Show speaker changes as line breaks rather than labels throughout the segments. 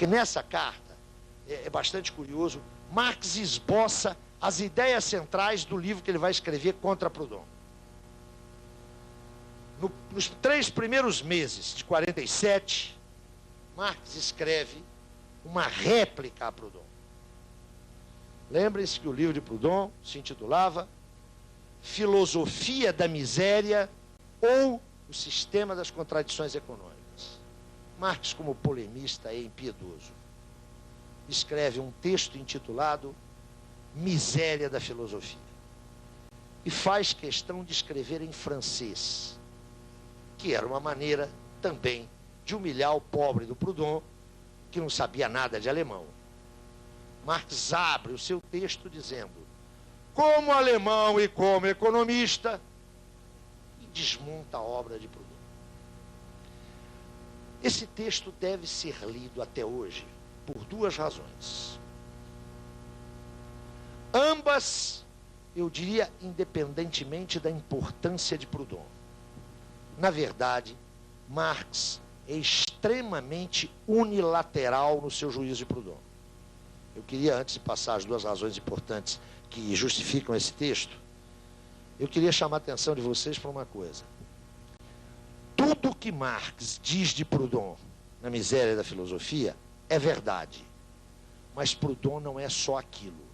Porque nessa carta, é bastante curioso, Marx esboça as ideias centrais do livro que ele vai escrever contra Proudhon. Nos 3 primeiros meses de 47, Marx escreve uma réplica a Proudhon. Lembrem-se que o livro de Proudhon se intitulava Filosofia da Miséria ou o Sistema das Contradições Econômicas. Marx, como polemista, é impiedoso. Escreve um texto intitulado Miséria da Filosofia. E faz questão de escrever em francês, que era uma maneira também de humilhar o pobre do Proudhon, que não sabia nada de alemão. Marx abre o seu texto dizendo, como alemão e como economista, e desmonta a obra de Proudhon. Esse texto deve ser lido até hoje por 2 razões. Ambas, eu diria, independentemente da importância de Proudhon. Na verdade, Marx é extremamente unilateral no seu juízo de Proudhon. Eu queria, antes de passar as 2 razões importantes que justificam esse texto, eu queria chamar a atenção de vocês para uma coisa. Tudo que Marx diz de Proudhon na Miséria da Filosofia é verdade. Mas Proudhon não é só aquilo.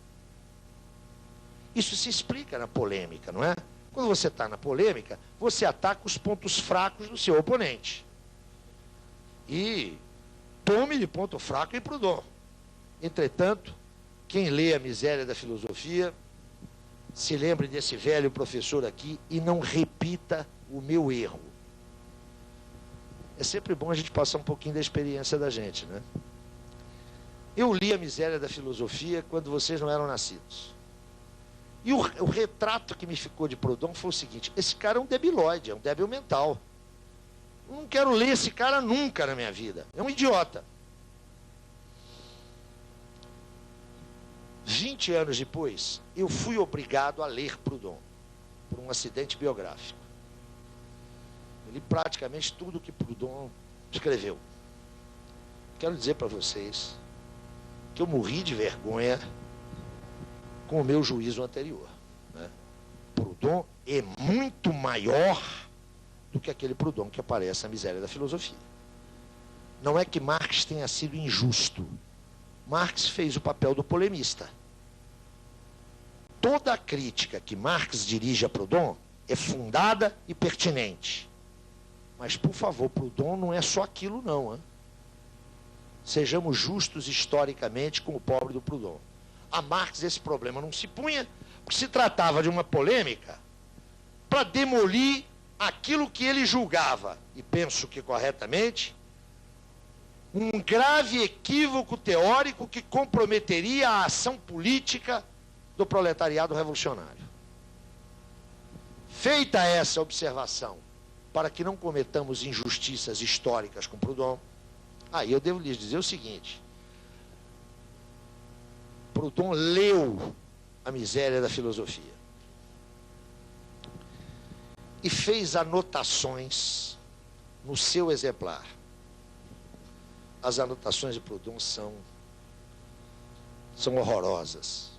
Isso se explica na polêmica, não é? Quando você está na polêmica, você ataca os pontos fracos do seu oponente. E tome de ponto fraco em Proudhon. Entretanto, quem lê a Miséria da Filosofia, se lembre desse velho professor aqui e não repita o meu erro. É sempre bom a gente passar um pouquinho da experiência da gente, né? Eu li a Miséria da Filosofia quando vocês não eram nascidos. E o retrato que me ficou de Proudhon foi o seguinte, esse cara é um debilóide, é um débil mental. Eu não quero ler esse cara nunca na minha vida. É um idiota. 20 anos depois, eu fui obrigado a ler Proudhon, por um acidente biográfico. Eu li praticamente tudo que Proudhon escreveu. Quero dizer para vocês que eu morri de vergonha com o meu juízo anterior, né? Proudhon é muito maior do que aquele Proudhon que aparece na Miséria da Filosofia. Não é que Marx tenha sido injusto. Marx fez o papel do polemista. Toda a crítica que Marx dirige a Proudhon é fundada e pertinente. Mas, por favor, Proudhon não é só aquilo, não. Hein? Sejamos justos historicamente com o pobre do Proudhon. A Marx esse problema não se punha, porque se tratava de uma polêmica para demolir aquilo que ele julgava, e penso que corretamente, um grave equívoco teórico que comprometeria a ação política do proletariado revolucionário. Feita essa observação, para que não cometamos injustiças históricas com Proudhon, aí eu devo lhes dizer o seguinte, Proudhon leu a Miséria da Filosofia e fez anotações no seu exemplar. As anotações de Proudhon são horrorosas.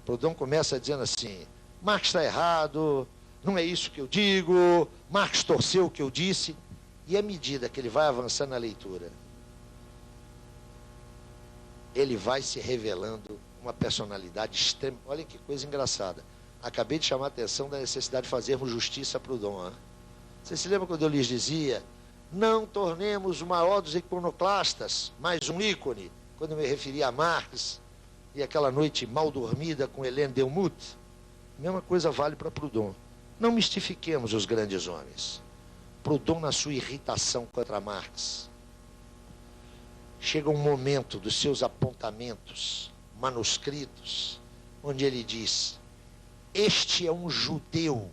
Proudhon começa dizendo assim, Marx está errado, não é isso que eu digo, Marx torceu o que eu disse, e à medida que ele vai avançando na leitura, ele vai se revelando uma personalidade extrema. Olha que coisa engraçada. Acabei de chamar a atenção da necessidade de fazermos justiça a Proudhon. Hein? Vocês se lembram quando eu lhes dizia, não tornemos o maior dos iconoclastas mais um ícone, quando eu me referia a Marx e aquela noite mal dormida com Hélène Delmout? A mesma coisa vale para Proudhon. Não mistifiquemos os grandes homens. Proudhon, na sua irritação contra Marx, chega um momento dos seus apontamentos manuscritos, onde ele diz, este é um judeu,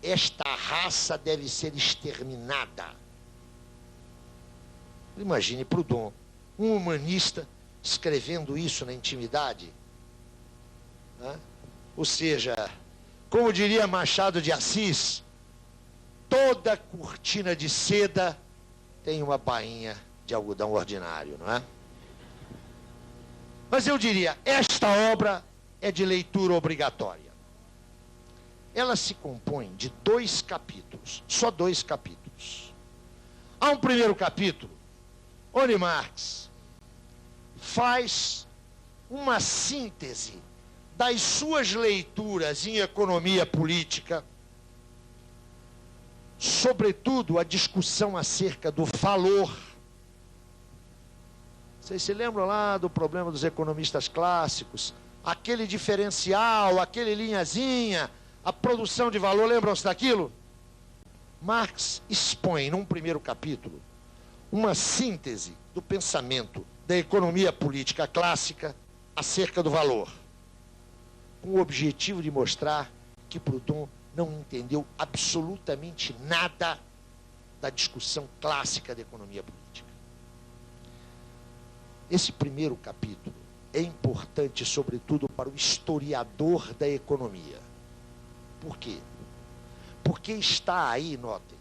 esta raça deve ser exterminada. Imagine Proudhon, um humanista, escrevendo isso na intimidade. Né? Ou seja, como diria Machado de Assis, toda cortina de seda tem uma bainha de algodão ordinário, não é? Mas eu diria, esta obra é de leitura obrigatória. Ela se compõe de 2 capítulos, só 2 capítulos. Há um primeiro capítulo, onde Marx faz uma síntese das suas leituras em economia política, sobretudo a discussão acerca do valor. Vocês se lembram lá do problema dos economistas clássicos? Aquele diferencial, aquele linhazinha, a produção de valor, lembram-se daquilo? Marx expõe, num primeiro capítulo, uma síntese do pensamento da economia política clássica acerca do valor, com o objetivo de mostrar que Proudhon não entendeu absolutamente nada da discussão clássica da economia política. Esse primeiro capítulo é importante, sobretudo, para o historiador da economia. Por quê? Porque está aí, notem,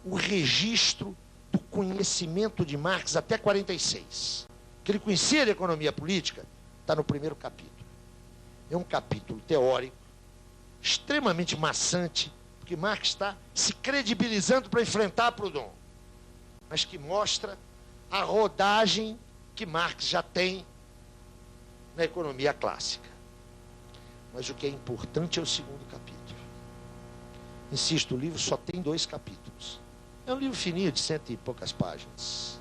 o registro do conhecimento de Marx até 46. Que ele conhecia de economia política, está no primeiro capítulo. É um capítulo teórico, extremamente maçante, porque Marx está se credibilizando para enfrentar Proudhon, mas que mostra a rodagem que Marx já tem na economia clássica. Mas o que é importante é o segundo capítulo. Insisto, o livro só tem 2 capítulos. É um livro fininho, de 100 e poucas páginas.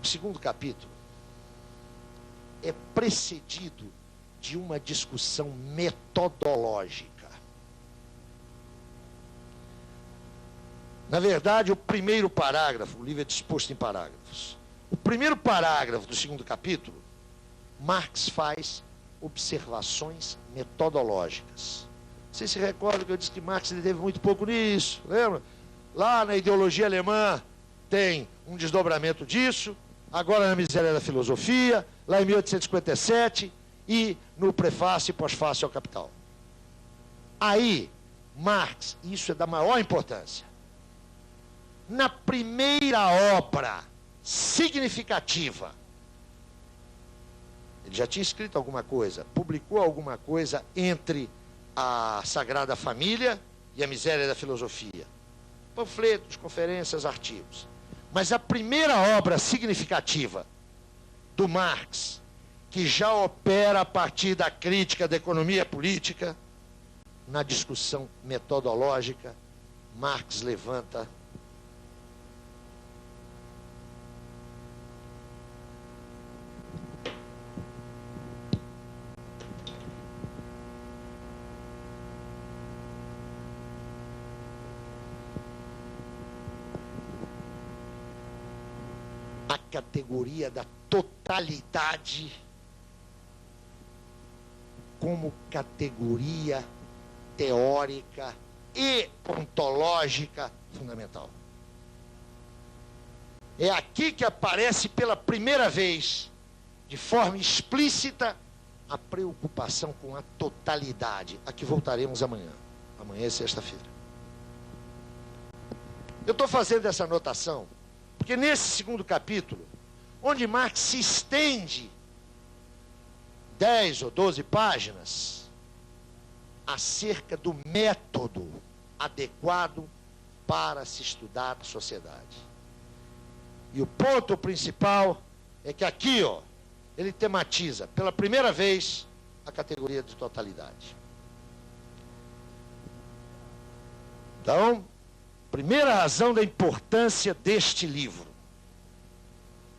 O segundo capítulo é precedido de uma discussão metodológica. Na verdade, o primeiro parágrafo, o livro é disposto em parágrafos. O primeiro parágrafo do segundo capítulo, Marx faz observações metodológicas. Vocês se recordam que eu disse que Marx teve muito pouco nisso, lembra? Lá na ideologia alemã tem um desdobramento disso, agora na Miséria da Filosofia, lá em 1857, e no prefácio e pós-fácio ao Capital. Aí, Marx, isso é da maior importância, na primeira obra significativa, ele já tinha escrito alguma coisa, publicou alguma coisa entre a Sagrada Família e a Miséria da Filosofia. Panfletos, conferências, artigos. Mas a primeira obra significativa do Marx, que já opera a partir da crítica da economia política, na discussão metodológica, Marx levanta a categoria da totalidade como categoria teórica e ontológica fundamental. É aqui que aparece pela primeira vez, de forma explícita, a preocupação com a totalidade, a que voltaremos amanhã. Amanhã é sexta-feira. Eu estou fazendo essa anotação porque nesse segundo capítulo, onde Marx se estende 10 ou 12 páginas acerca do método adequado para se estudar a sociedade. E o ponto principal é que aqui, ó, ele tematiza pela primeira vez a categoria de totalidade. Então, primeira razão da importância deste livro,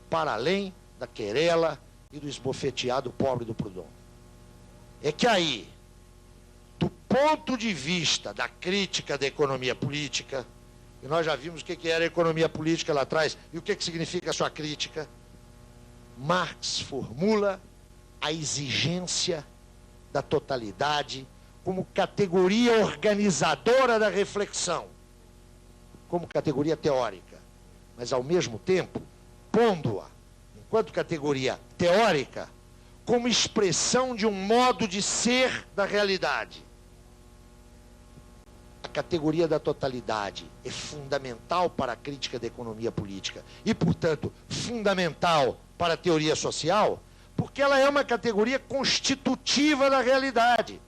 para além da querela e do esbofeteado pobre do Proudhon, é que aí, do ponto de vista da crítica da economia política, e nós já vimos o que era a economia política lá atrás e o que significa a sua crítica, Marx formula a exigência da totalidade como categoria organizadora da reflexão, como categoria teórica, mas ao mesmo tempo pondo-a, enquanto categoria teórica, como expressão de um modo de ser da realidade. A categoria da totalidade é fundamental para a crítica da economia política e, portanto, fundamental para a teoria social, porque ela é uma categoria constitutiva da realidade.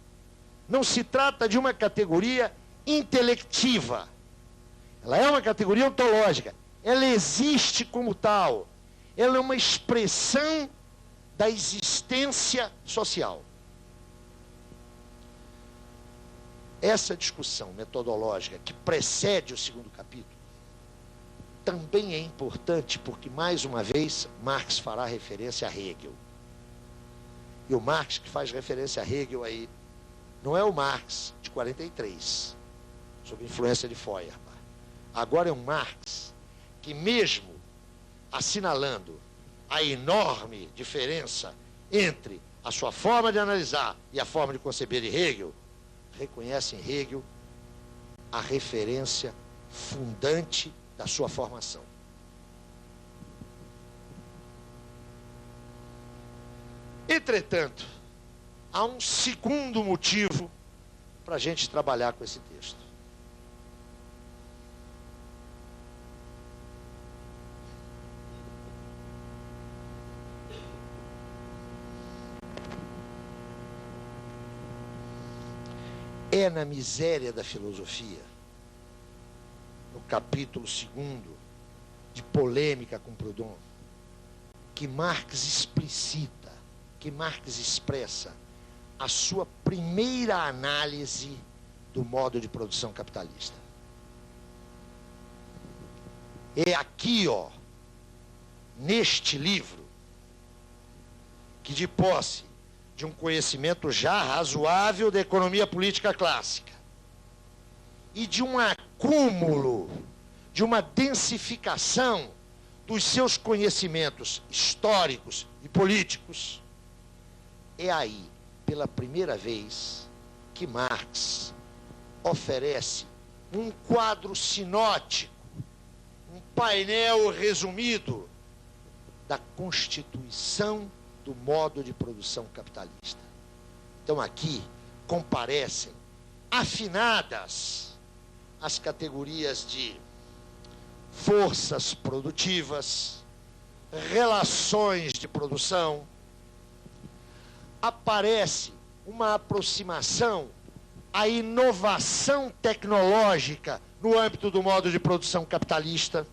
Não se trata de uma categoria intelectiva. Ela é uma categoria ontológica. Ela existe como tal. Ela é uma expressão da existência social. Essa discussão metodológica que precede o segundo capítulo também é importante porque, mais uma vez, Marx fará referência a Hegel. E o Marx que faz referência a Hegel aí não é o Marx de 43, sob influência de Feuerbach. Agora é um Marx que, mesmo assinalando a enorme diferença entre a sua forma de analisar e a forma de conceber de Hegel, reconhece em Hegel a referência fundante da sua formação. Entretanto, há um segundo motivo para a gente trabalhar com esse texto. É na miséria da filosofia, no capítulo 2 de Polêmica com Proudhon, que Marx explicita, que Marx expressa a sua primeira análise do modo de produção capitalista. É aqui, neste livro, que, de posse de um conhecimento já razoável da economia política clássica e de um acúmulo, de uma densificação dos seus conhecimentos históricos e políticos, é aí, pela primeira vez, que Marx oferece um quadro sinótico, um painel resumido da constituição do modo de produção capitalista. Então aqui comparecem afinadas as categorias de forças produtivas, relações de produção. Aparece uma aproximação à inovação tecnológica no âmbito do modo de produção capitalista.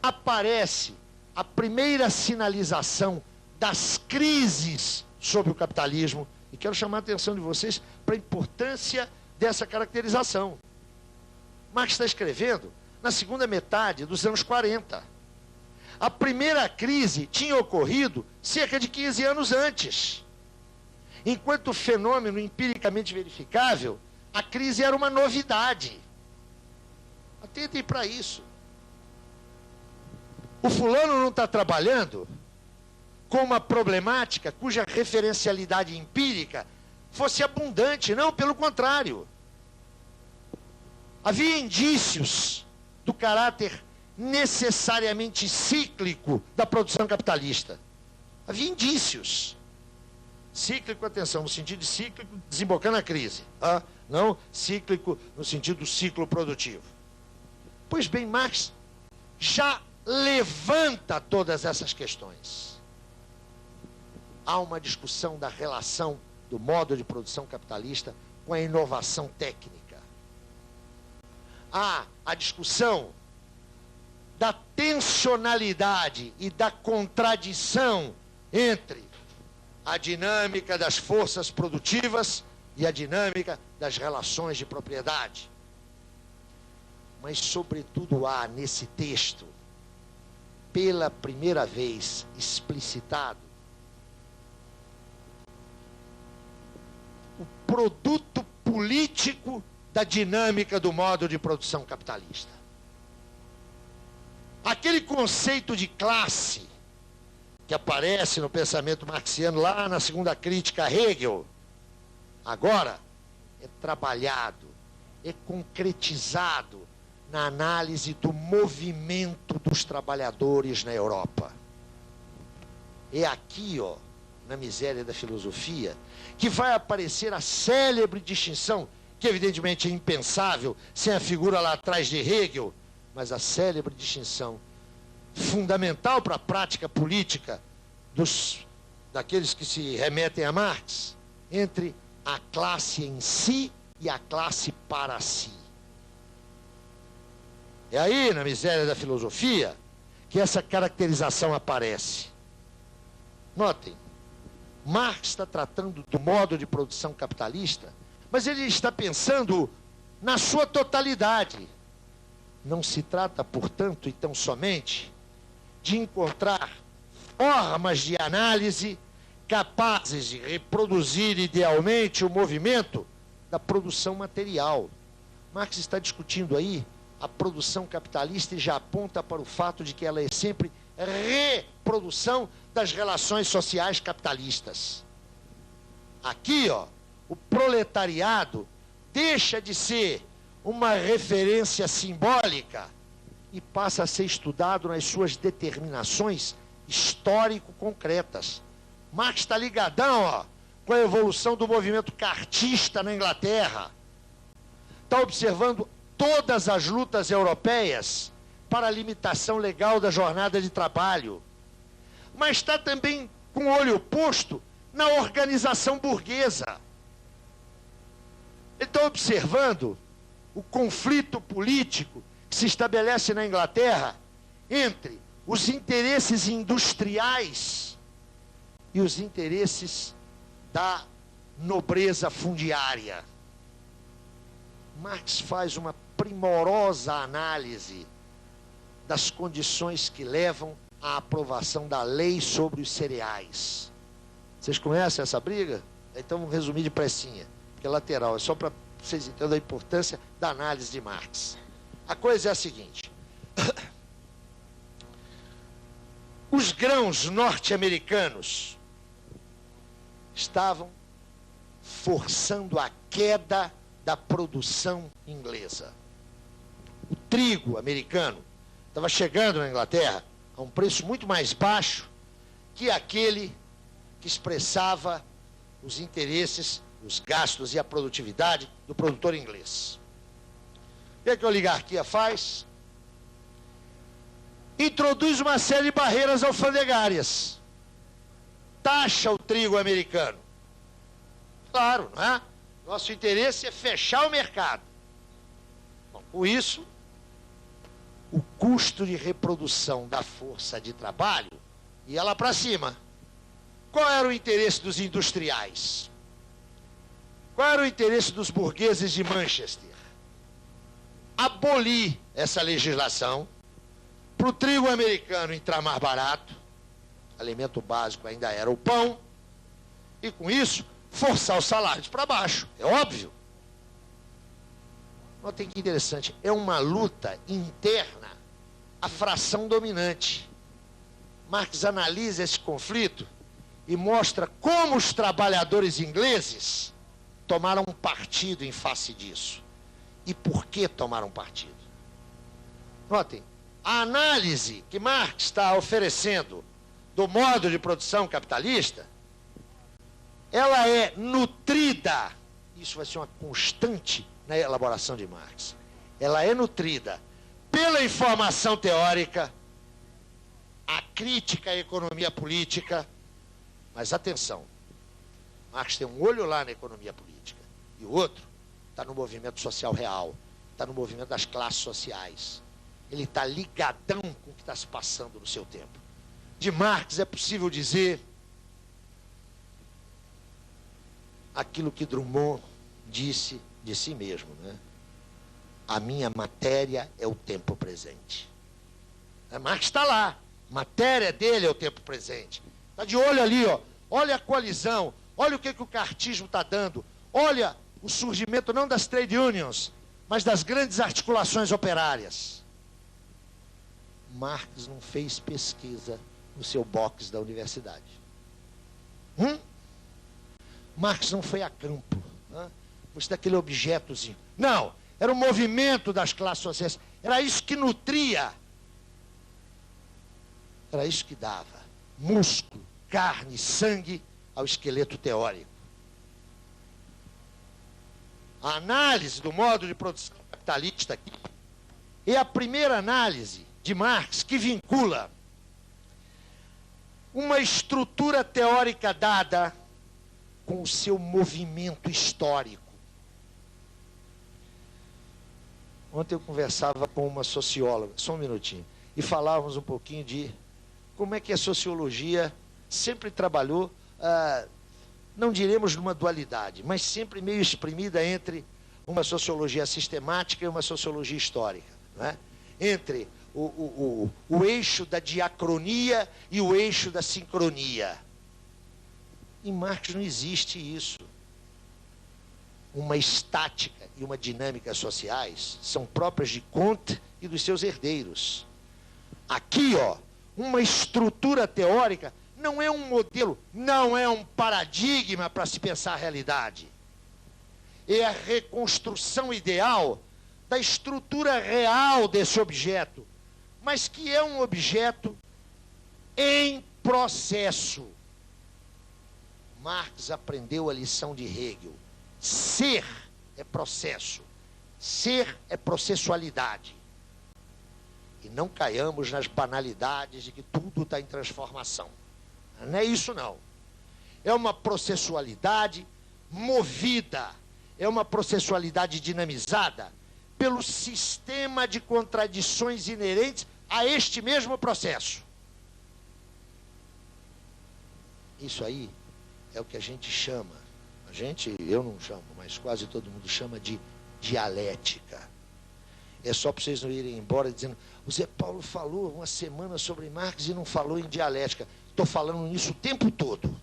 Aparece a primeira sinalização das crises sobre o capitalismo. E quero chamar a atenção de vocês para a importância dessa caracterização. Marx está escrevendo na segunda metade dos anos 40. A primeira crise tinha ocorrido cerca de 15 anos antes. Enquanto fenômeno empiricamente verificável, a crise era uma novidade. Atentem para isso. O fulano não está trabalhando com uma problemática cuja referencialidade empírica fosse abundante. Não, pelo contrário. Havia indícios do caráter necessariamente cíclico da produção capitalista. Havia indícios. Cíclico, atenção, no sentido de cíclico, desembocando a crise. Não cíclico no sentido do ciclo produtivo. Pois bem, Marx já levanta todas essas questões. Há uma discussão da relação do modo de produção capitalista com a inovação técnica. Há a discussão da tensionalidade e da contradição entre a dinâmica das forças produtivas e a dinâmica das relações de propriedade. Mas, sobretudo, há nesse texto, pela primeira vez explicitado, o produto político da dinâmica do modo de produção capitalista. Aquele conceito de classe que aparece no pensamento marxiano lá na segunda crítica a Hegel, agora é trabalhado, é concretizado na análise do movimento dos trabalhadores na Europa. É aqui, na miséria da filosofia, que vai aparecer a célebre distinção que evidentemente é impensável sem a figura lá atrás de Hegel, mas a célebre distinção fundamental para a prática política daqueles que se remetem a Marx, entre a classe em si e a classe para si. É aí, na miséria da filosofia, que essa caracterização aparece. Notem, Marx está tratando do modo de produção capitalista, mas ele está pensando na sua totalidade. Não se trata, portanto, e tão somente, de encontrar formas de análise capazes de reproduzir idealmente o movimento da produção material. Marx está discutindo aí a produção capitalista e já aponta para o fato de que ela é sempre reprodução das relações sociais capitalistas. Aqui, ó, o proletariado deixa de ser uma referência simbólica e passa a ser estudado nas suas determinações histórico-concretas. Marx está ligadão, ó, com a evolução do movimento cartista na Inglaterra. Está observando todas as lutas europeias para a limitação legal da jornada de trabalho. Mas está também com o olho posto na organização burguesa. Ele está observando o conflito político que se estabelece na Inglaterra entre os interesses industriais e os interesses da nobreza fundiária. Marx faz uma primorosa análise das condições que levam à aprovação da lei sobre os cereais. Vocês conhecem essa briga? Então vamos resumir depressinha, porque é lateral, é só para vocês entenderem a importância da análise de Marx. A coisa é a seguinte: os grãos norte-americanos estavam forçando a queda da produção inglesa. O trigo americano estava chegando na Inglaterra a um preço muito mais baixo que aquele que expressava os interesses, os gastos e a produtividade do produtor inglês. O que a oligarquia faz? Introduz uma série de barreiras alfandegárias. Taxa o trigo americano. Claro, não é? Nosso interesse é fechar o mercado. Bom, com isso, o custo de reprodução da força de trabalho ia lá para cima. Qual era o interesse dos industriais? Qual era o interesse dos burgueses de Manchester? Abolir essa legislação para o trigo americano entrar mais barato, alimento básico ainda era o pão, e com isso forçar os salários para baixo, é óbvio. Notem que interessante, é uma luta interna à fração dominante. Marx analisa esse conflito e mostra como os trabalhadores ingleses tomaram partido em face disso. E por que tomaram partido? Notem, a análise que Marx está oferecendo do modo de produção capitalista, ela é nutrida, isso vai ser uma constante na elaboração de Marx, ela é nutrida pela informação teórica, a crítica à economia política, mas atenção, Marx tem um olho lá na economia política e o outro está no movimento social real, está no movimento das classes sociais. Ele está ligadão com o que está se passando no seu tempo. De Marx é possível dizer aquilo que Drummond disse de si mesmo, né? A minha matéria é o tempo presente. Marx está lá. Matéria dele é o tempo presente. Está de olho ali, ó. Olha a coalizão. Olha o que o cartismo está dando. Olha o surgimento não das trade unions, mas das grandes articulações operárias. Marx não fez pesquisa no seu box da universidade. Marx não foi a campo. Você daquele objetozinho. Não, era o movimento das classes sociais. Era isso que nutria. Era isso que dava músculo, carne, sangue ao esqueleto teórico. A análise do modo de produção capitalista aqui é a primeira análise de Marx que vincula uma estrutura teórica dada com o seu movimento histórico. Ontem eu conversava com uma socióloga, só um minutinho, e falávamos um pouquinho de como é que a sociologia sempre trabalhou, não diremos numa dualidade, mas sempre meio exprimida entre uma sociologia sistemática e uma sociologia histórica, né? Entre o eixo da diacronia e o eixo da sincronia. Em Marx não existe isso. Uma estática e uma dinâmica sociais são próprias de Comte e dos seus herdeiros. Aqui, ó, uma estrutura teórica não é um modelo, não é um paradigma para se pensar a realidade. É a reconstrução ideal da estrutura real desse objeto, mas que é um objeto em processo. Marx aprendeu a lição de Hegel. Ser é processo. Ser é processualidade. E não caiamos nas banalidades de que tudo está em transformação. Não é isso, não. É uma processualidade movida, é uma processualidade dinamizada pelo sistema de contradições inerentes a este mesmo processo. Isso aí é o que a gente chama, eu não chamo, mas quase todo mundo chama de dialética. É só para vocês não irem embora dizendo, o Zé Paulo falou uma semana sobre Marx e não falou em dialética. Estou falando nisso o tempo todo.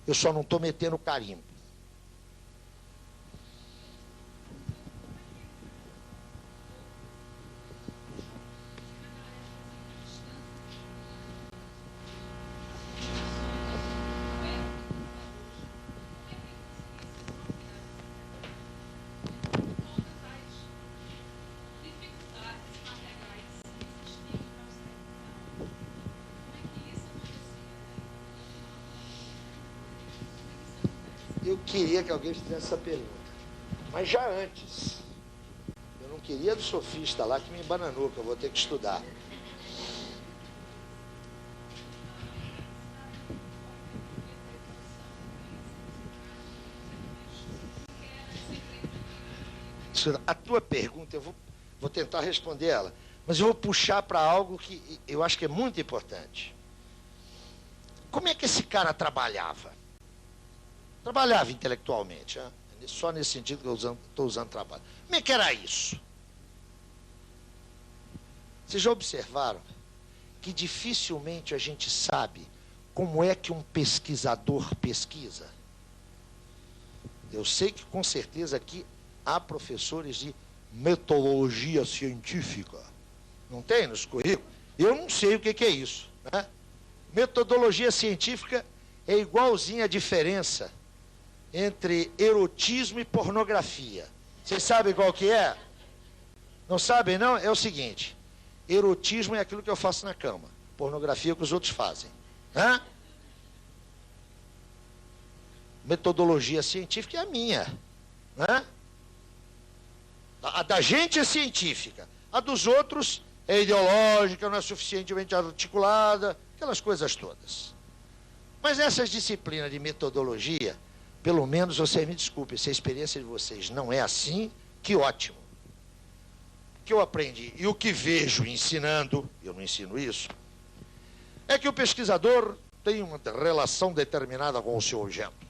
Eu só não estou metendo carimbo. Eu queria que alguém fizesse essa pergunta, mas já antes. Eu não queria do sofista lá que me embananou, que eu vou ter que estudar. A tua pergunta, eu vou tentar responder ela, mas eu vou puxar para algo que eu acho que é muito importante. Como é que esse cara trabalhava? Trabalhava intelectualmente, né? Só nesse sentido que eu estou usando trabalho. Como é que era isso? Vocês já observaram que dificilmente a gente sabe como é que um pesquisador pesquisa? Eu sei que com certeza aqui há professores de metodologia científica. Não tem nos currículos? Eu não sei o que é isso, né? Metodologia científica é igualzinha a diferença entre erotismo e pornografia. Vocês sabem qual que é? Não sabem, não? É o seguinte, erotismo é aquilo que eu faço na cama, pornografia é o que os outros fazem. Hã? Metodologia científica é a minha. Hã? A da gente é científica, a dos outros é ideológica, não é suficientemente articulada, aquelas coisas todas. Mas essas disciplinas de metodologia, pelo menos vocês me desculpem, se a experiência de vocês não é assim, que ótimo. O que eu aprendi e o que vejo ensinando, eu não ensino isso, é que o pesquisador tem uma relação determinada com o seu objeto.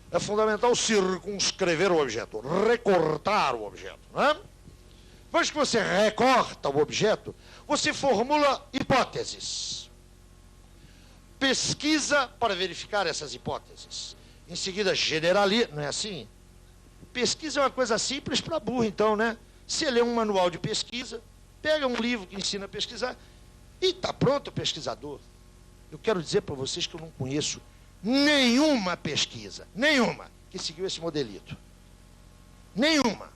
É fundamental circunscrever o objeto, recortar o objeto, não é? Depois que você recorta o objeto, você formula hipóteses. Pesquisa para verificar essas hipóteses. Em seguida, generaliza, não é assim? Pesquisa é uma coisa simples para burro, então, né? Você lê um manual de pesquisa, pega um livro que ensina a pesquisar, e está pronto o pesquisador. Eu quero dizer para vocês que eu não conheço nenhuma pesquisa, nenhuma, que seguiu esse modelito. Nenhuma.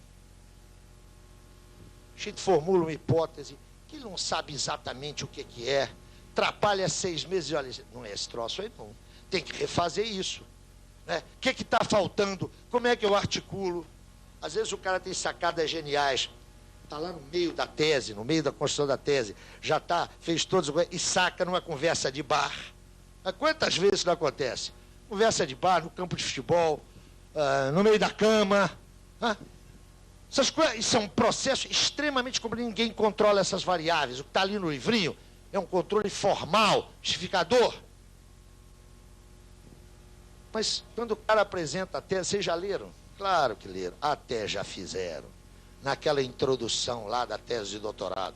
A gente formula uma hipótese que ele não sabe exatamente o que é, atrapalha 6 meses e olha, não é esse troço aí não. Tem que refazer isso. Né? O que está faltando? Como é que eu articulo? Às vezes o cara tem sacadas geniais, está lá no meio da tese, no meio da construção da tese, já está, fez todos, e saca numa conversa de bar. Mas quantas vezes isso não acontece? Conversa de bar, no campo de futebol, no meio da cama. Essas coisas, isso é um processo extremamente complicado, ninguém controla essas variáveis. O que está ali no livrinho é um controle formal, justificador. Mas quando o cara apresenta a tese, vocês já leram? Claro que leram, até já fizeram. Naquela introdução lá da tese de doutorado.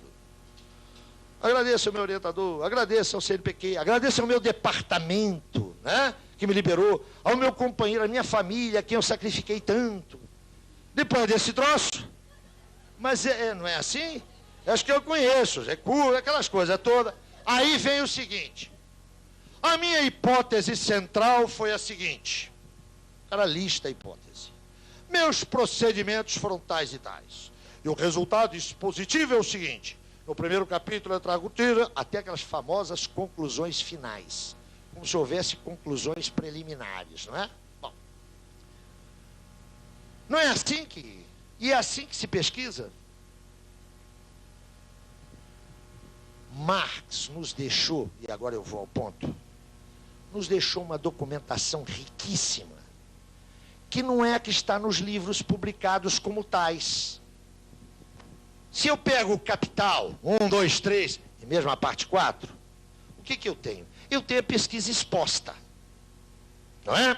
Agradeço ao meu orientador, agradeço ao CNPq, agradeço ao meu departamento, né, que me liberou, ao meu companheiro, à minha família, a quem eu sacrifiquei tanto. Depois desse troço, mas não é assim? Acho que eu conheço, aquelas coisas todas. Aí vem o seguinte, a minha hipótese central foi a seguinte, o cara lista a hipótese. Meus procedimentos frontais e tais. E o resultado expositivo é o seguinte, no primeiro capítulo eu trago até aquelas famosas conclusões finais, como se houvesse conclusões preliminares, não é? Bom, não é assim que... E é assim que se pesquisa? Marx nos deixou, e agora eu vou ao ponto, nos deixou uma documentação riquíssima, que não é a que está nos livros publicados como tais. Se eu pego o Capital, 1, 2, 3, e mesmo a parte 4, o que eu tenho? Eu tenho a pesquisa exposta, não é?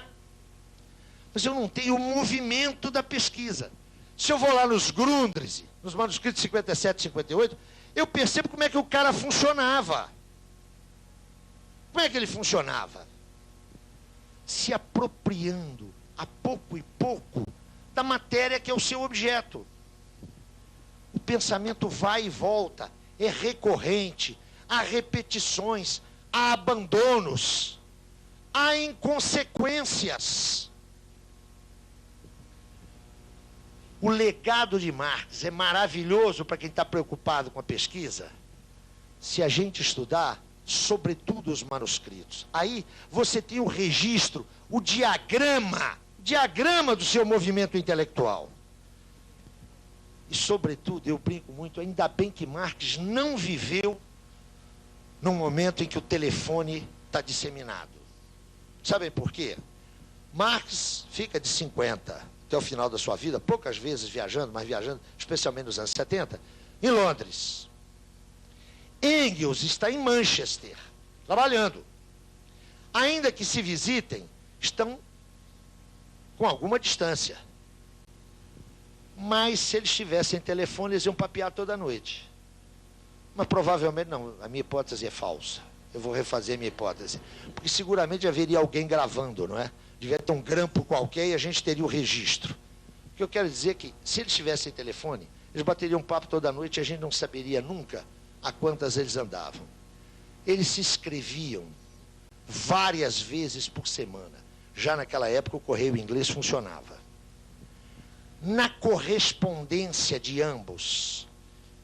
Mas eu não tenho o movimento da pesquisa. Se eu vou lá nos Grundrisse, nos manuscritos 57 e 58, eu percebo como é que o cara funcionava. Como é que ele funcionava? Se apropriando, a pouco e pouco, da matéria que é o seu objeto. O pensamento vai e volta, é recorrente, há repetições, há abandonos, há inconsequências. O legado de Marx é maravilhoso para quem está preocupado com a pesquisa, se a gente estudar, sobretudo os manuscritos. Aí você tem o registro, o diagrama do seu movimento intelectual. E, sobretudo, eu brinco muito, ainda bem que Marx não viveu num momento em que o telefone está disseminado. Sabem por quê? Marx fica de 50 até o final da sua vida, poucas vezes viajando, mas viajando, especialmente nos anos 70, em Londres. Engels está em Manchester, trabalhando. Ainda que se visitem, estão com alguma distância. Mas se eles tivessem telefone, eles iam papear toda noite. Mas provavelmente não, a minha hipótese é falsa. Eu vou refazer a minha hipótese. Porque seguramente haveria alguém gravando, não é? Devia ter um grampo qualquer e a gente teria o registro. O que eu quero dizer é que, se eles tivessem telefone, eles bateriam papo toda noite e a gente não saberia nunca a quantas eles andavam. Eles se escreviam várias vezes por semana. Já naquela época o correio inglês funcionava. Na correspondência de ambos,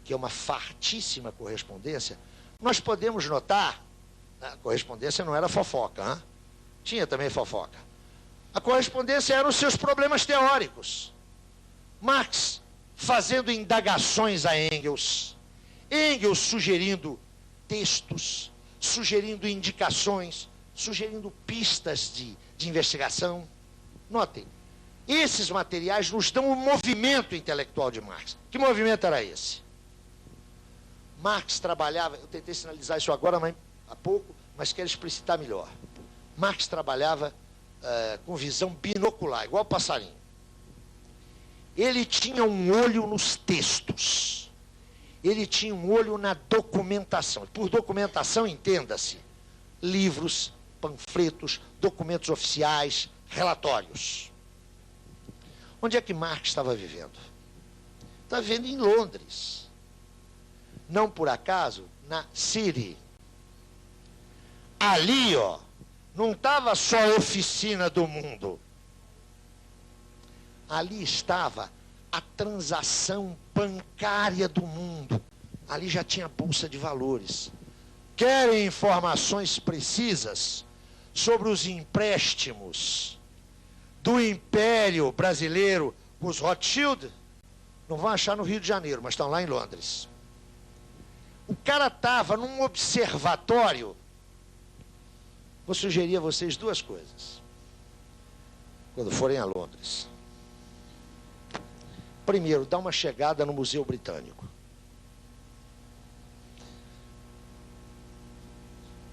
que é uma fartíssima correspondência, nós podemos notar, a correspondência não era fofoca, hein? Tinha também fofoca. A correspondência eram os seus problemas teóricos. Marx fazendo indagações a Engels, Engels sugerindo textos, sugerindo indicações, sugerindo pistas de investigação. Notem, esses materiais nos dão o movimento intelectual de Marx. Que movimento era esse? Marx trabalhava, eu tentei sinalizar isso agora há pouco, mas quero explicitar melhor. Marx trabalhava com visão binocular, igual passarinho. Ele tinha um olho nos textos. Ele tinha um olho na documentação. Por documentação, entenda-se, livros, panfletos, documentos oficiais, relatórios. Onde é que Marx estava vivendo? Estava vivendo em Londres. Não por acaso, na City. Ali, ó, não estava só a oficina do mundo. Ali estava a transação bancária do mundo. Ali já tinha bolsa de valores. Querem informações precisas sobre os empréstimos do Império Brasileiro Os Rothschild não vão achar no Rio de Janeiro, mas estão lá em Londres. O cara estava num observatório. Vou sugerir a vocês duas coisas quando forem a Londres. Primeiro, dá uma chegada no Museu Britânico.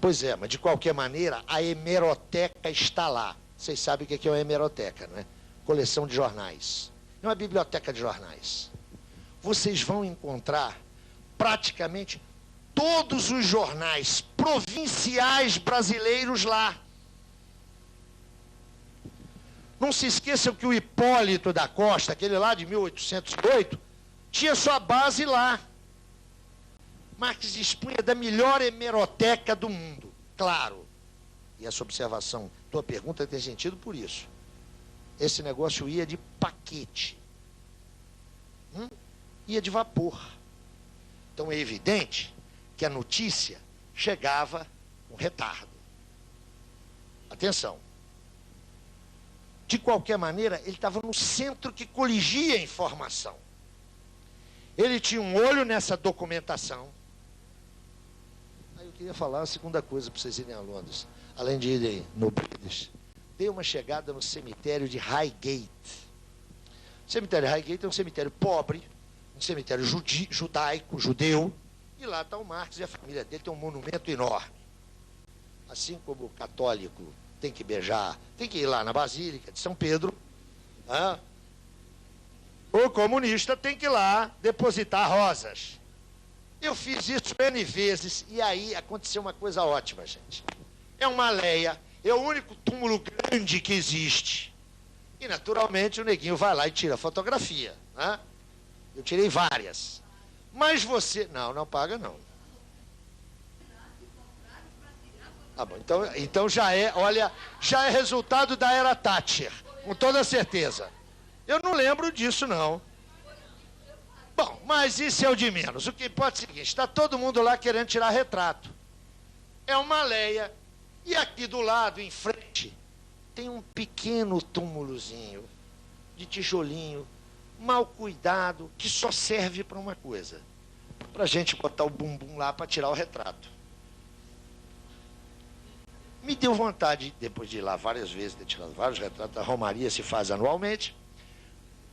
Pois é, mas de qualquer maneira, a hemeroteca está lá. Vocês sabem o que é uma hemeroteca, não é? Coleção de jornais. É uma biblioteca de jornais. Vocês vão encontrar praticamente todos os jornais provinciais brasileiros lá. Não se esqueçam que o Hipólito da Costa, aquele lá de 1808, tinha sua base lá. Marx dispunha da melhor hemeroteca do mundo, claro. E essa observação, tua pergunta tem sentido por isso. Esse negócio ia de paquete. Ia de vapor. Então é evidente que a notícia chegava com retardo. Atenção. De qualquer maneira, ele estava no centro que coligia a informação. Ele tinha um olho nessa documentação. Aí eu queria falar a segunda coisa para vocês irem a Londres. Além de irem no British, dei uma chegada no cemitério de Highgate. O cemitério de Highgate é um cemitério pobre, um cemitério judaico, judeu, e lá está o Marx e a família dele tem um monumento enorme. Assim como o católico tem que beijar, tem que ir lá na Basílica de São Pedro, o comunista tem que ir lá depositar rosas. Eu fiz isso N vezes e aí aconteceu uma coisa ótima, gente. É uma leia, é o único túmulo grande que existe. E naturalmente o neguinho vai lá e tira a fotografia, né? Eu tirei várias. Mas você... Não paga não. Ah, bom, então já é, olha, já é resultado da era Thatcher, com toda certeza. Eu não lembro disso, não. Bom, mas isso é o de menos. O que importa é o seguinte, está todo mundo lá querendo tirar retrato. É uma leia. E aqui do lado, em frente, tem um pequeno túmulozinho, de tijolinho, mal cuidado, que só serve para uma coisa. Para a gente botar o bumbum lá para tirar o retrato. Me deu vontade, depois de ir lá várias vezes, ter tirado vários retratos, a Romaria se faz anualmente,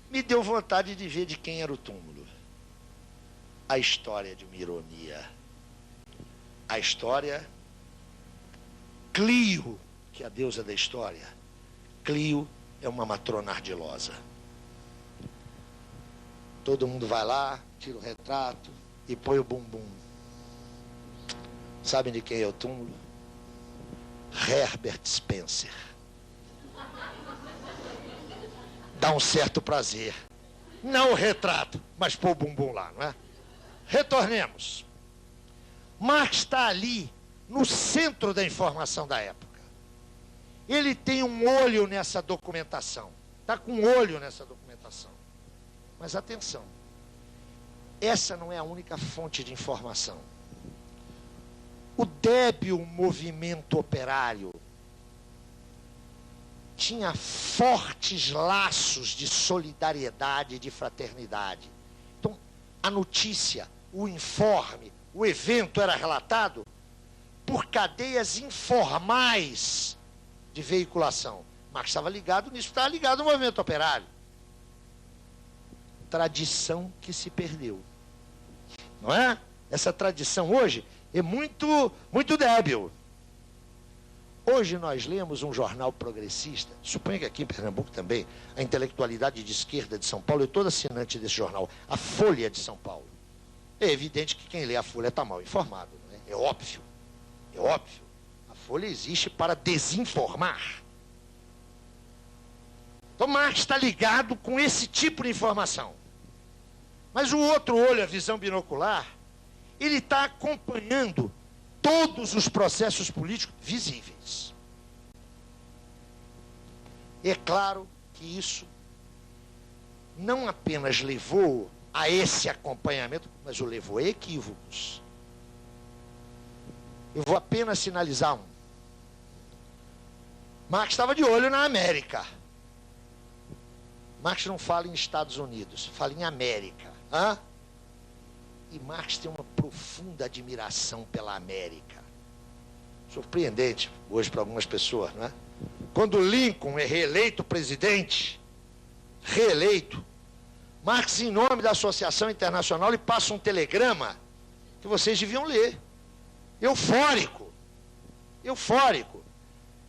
me deu vontade de ver de quem era o túmulo. A história de uma ironia. A história... Clio, que é a deusa da história. Clio é uma matrona ardilosa. Todo mundo vai lá, tira o retrato e põe o bumbum. Sabem de quem é o túmulo? Herbert Spencer. Dá um certo prazer. Não o retrato, mas pôr o bumbum lá, não é? Retornemos. Marx está ali, no centro da informação da época. Ele tem um olho nessa documentação. Está com um olho nessa documentação. Mas atenção, essa não é a única fonte de informação. O débil movimento operário tinha fortes laços de solidariedade e de fraternidade. Então, a notícia, o informe, o evento era relatado por cadeias informais de veiculação. Marx estava ligado nisso, estava ligado ao movimento operário. Tradição que se perdeu. Não é? Essa tradição hoje é muito débil. Hoje nós lemos um jornal progressista, suponho que aqui em Pernambuco também, a intelectualidade de esquerda de São Paulo é toda assinante desse jornal, a Folha de São Paulo. É evidente que quem lê a Folha está mal informado, não é? É óbvio. É óbvio. A Folha existe para desinformar. Então Marx está ligado com esse tipo de informação. Mas o outro olho, a visão binocular, ele está acompanhando todos os processos políticos visíveis. É claro que isso não apenas levou a esse acompanhamento, mas o levou a equívocos. Eu vou apenas sinalizar um. Marx estava de olho na América. Marx não fala em Estados Unidos, fala em América. Hã? E Marx tem uma profunda admiração pela América. Surpreendente hoje para algumas pessoas, não é? Quando Lincoln é reeleito presidente, Marx, em nome da Associação Internacional, lhe passa um telegrama que vocês deviam ler. Eufórico.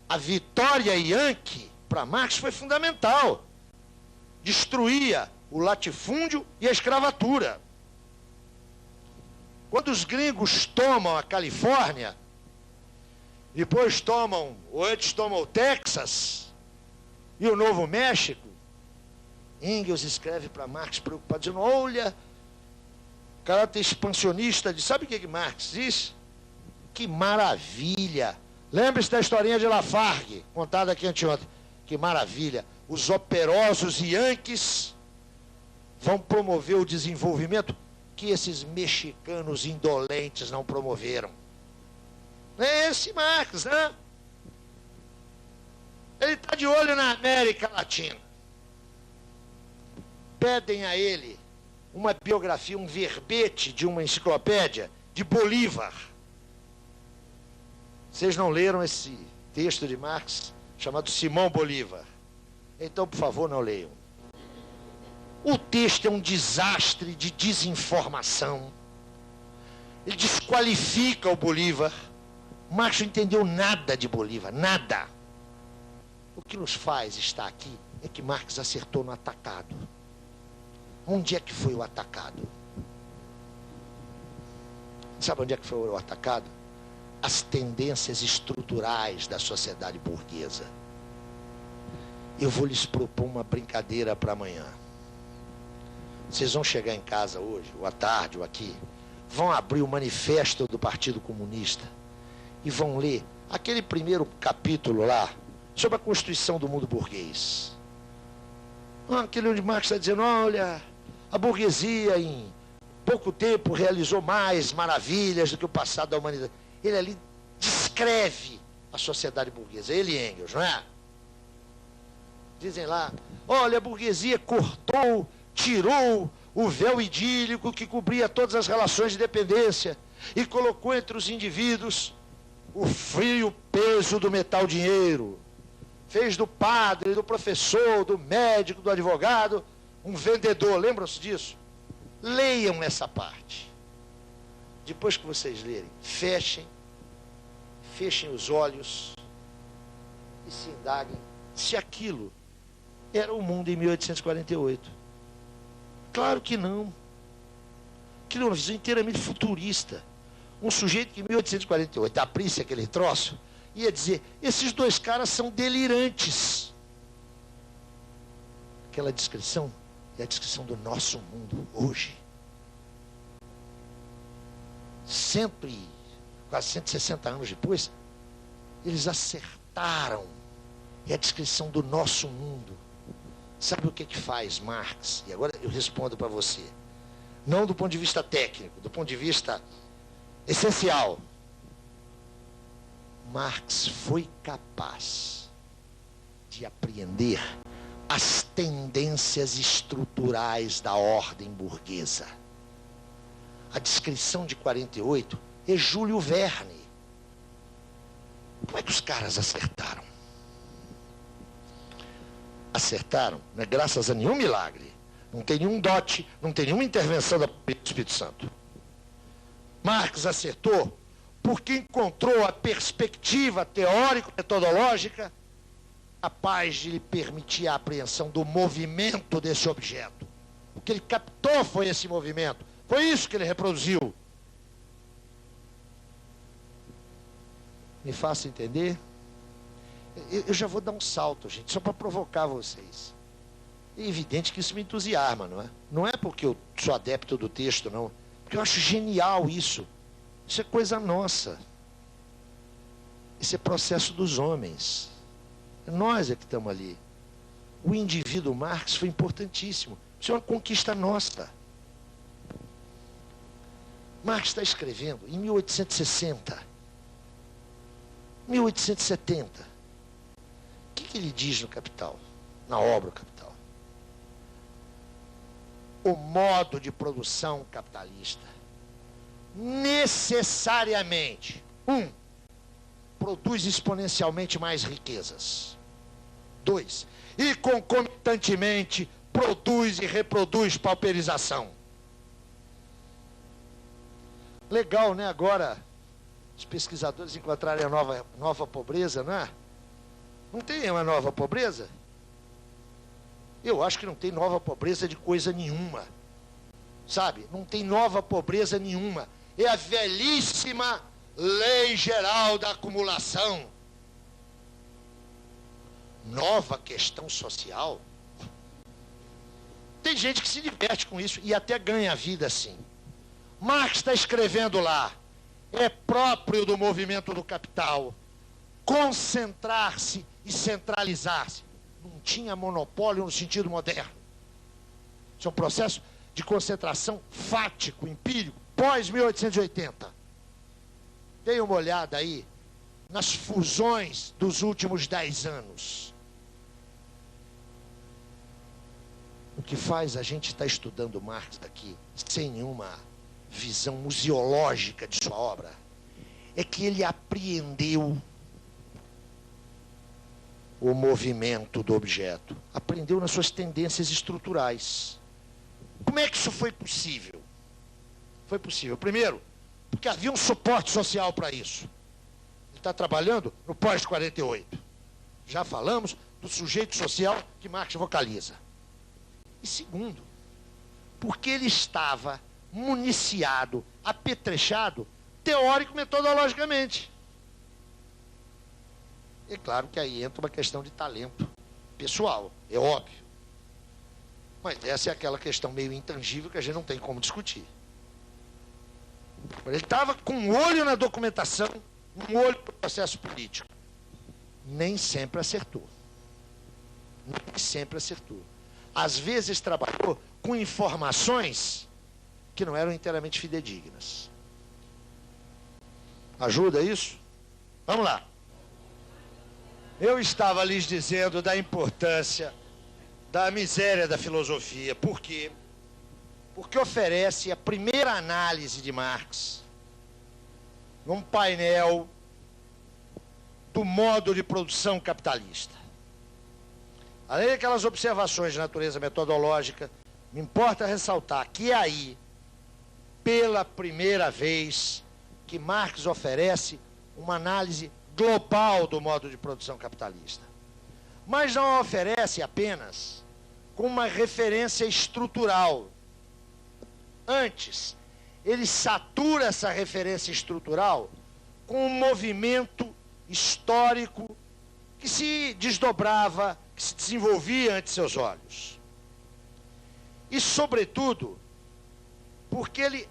A vitória Yankee, para Marx, foi fundamental. Destruía o latifúndio e a escravatura. Quando os gringos tomam a Califórnia, depois tomam o Texas e o Novo México, Engels escreve para Marx preocupado, dizendo, olha, caráter expansionista, sabe o que Marx diz? Que maravilha! Lembre-se da historinha de Lafargue, contada aqui anteontem. Que maravilha! Os operosos Yankees vão promover o desenvolvimento que esses mexicanos indolentes não promoveram. É esse Marx, né? Ele está de olho na América Latina. Pedem a ele uma biografia, um verbete de uma enciclopédia de Bolívar. Vocês não leram esse texto de Marx, chamado Simão Bolívar? Então, por favor, não leiam. O texto é um desastre de desinformação. Ele desqualifica o Bolívar. Marx não entendeu nada de Bolívar, nada. O que nos faz estar aqui é que Marx acertou no atacado. Onde é que foi o atacado? Sabe onde é que foi o atacado? As tendências estruturais da sociedade burguesa. Eu vou lhes propor uma brincadeira para amanhã. Vocês vão chegar em casa hoje, ou à tarde, ou aqui, vão abrir o manifesto do Partido Comunista e vão ler aquele primeiro capítulo lá, sobre a constituição do mundo burguês. Aquele onde Marx está dizendo, olha, a burguesia em pouco tempo realizou mais maravilhas do que o passado da humanidade. Ele ali descreve a sociedade burguesa, ele e Engels, não é? Dizem lá, olha, a burguesia cortou, tirou o véu idílico que cobria todas as relações de dependência e colocou entre os indivíduos o frio peso do metal dinheiro. Fez do padre, do professor, do médico, do advogado, um vendedor. Lembram-se disso? Leiam essa parte. Depois que vocês lerem, fechem os olhos e se indaguem se aquilo era o mundo em 1848. Claro que não. Aquilo é uma visão inteiramente futurista. Um sujeito que em 1848 abrisse aquele troço, ia dizer, esses dois caras são delirantes. Aquela descrição é a descrição do nosso mundo hoje. Quase 160 anos depois, eles acertaram. É a descrição do nosso mundo. Sabe o que faz Marx? E agora eu respondo para você. Não do ponto de vista técnico, do ponto de vista essencial. Marx foi capaz de apreender as tendências estruturais da ordem burguesa. A descrição de 48 é Júlio Verne. Como é que os caras acertaram? Acertaram, não é graças a nenhum milagre. Não tem nenhum dote, não tem nenhuma intervenção do Espírito Santo. Marx acertou porque encontrou a perspectiva teórico-metodológica capaz de lhe permitir a apreensão do movimento desse objeto. O que ele captou foi esse movimento. Foi isso que ele reproduziu. Me faça entender? Eu já vou dar um salto, gente, só para provocar vocês. É evidente que isso me entusiasma, não é? Não é porque eu sou adepto do texto, não. Porque eu acho genial isso. Isso é coisa nossa. Isso é processo dos homens. Nós é que estamos ali. O indivíduo Marx foi importantíssimo. Isso é uma conquista nossa. Marx está escrevendo em 1860, 1870. O que ele diz no Capital? Na obra Capital? o modo de produção capitalista necessariamente, produz exponencialmente mais riquezas. 2, e concomitantemente produz e reproduz pauperização. Legal, né? Agora, os pesquisadores encontrarem a nova pobreza, não é? Não tem uma nova pobreza? Eu acho que não tem nova pobreza de coisa nenhuma. Sabe? Não tem nova pobreza nenhuma. É a velhíssima lei geral da acumulação. Nova questão social? Tem gente que se diverte com isso e até ganha a vida assim. Marx está escrevendo lá, é próprio do movimento do capital concentrar-se e centralizar-se. Não tinha monopólio no sentido moderno. Isso é um processo de concentração fático, empírico, pós-1880. Dê uma olhada aí nas fusões dos últimos 10 anos. O que faz a gente estar estudando Marx aqui, sem nenhuma visão museológica de sua obra, é que ele apreendeu o movimento do objeto, apreendeu nas suas tendências estruturais. Como é que isso foi possível? Foi possível, primeiro, porque havia um suporte social para isso. Ele está trabalhando no pós-48. Já falamos do sujeito social que Marx vocaliza. E segundo, porque ele estava municiado, apetrechado, teórico-metodologicamente. É claro que aí entra uma questão de talento pessoal, é óbvio. Mas essa é aquela questão meio intangível que a gente não tem como discutir. Ele estava com um olho na documentação, um olho no processo político. Nem sempre acertou. Nem sempre acertou. Às vezes trabalhou com informações que não eram inteiramente fidedignas. Ajuda isso? Vamos lá. Eu estava lhes dizendo da importância da miséria da filosofia. Por quê? Porque oferece a primeira análise de Marx num painel do modo de produção capitalista. Além daquelas observações de natureza metodológica, me importa ressaltar que é aí, pela primeira vez, que Marx oferece uma análise global do modo de produção capitalista. Mas não a oferece apenas com uma referência estrutural. Antes, ele satura essa referência estrutural com um movimento histórico que se desdobrava, que se desenvolvia ante seus olhos. E, sobretudo, porque ele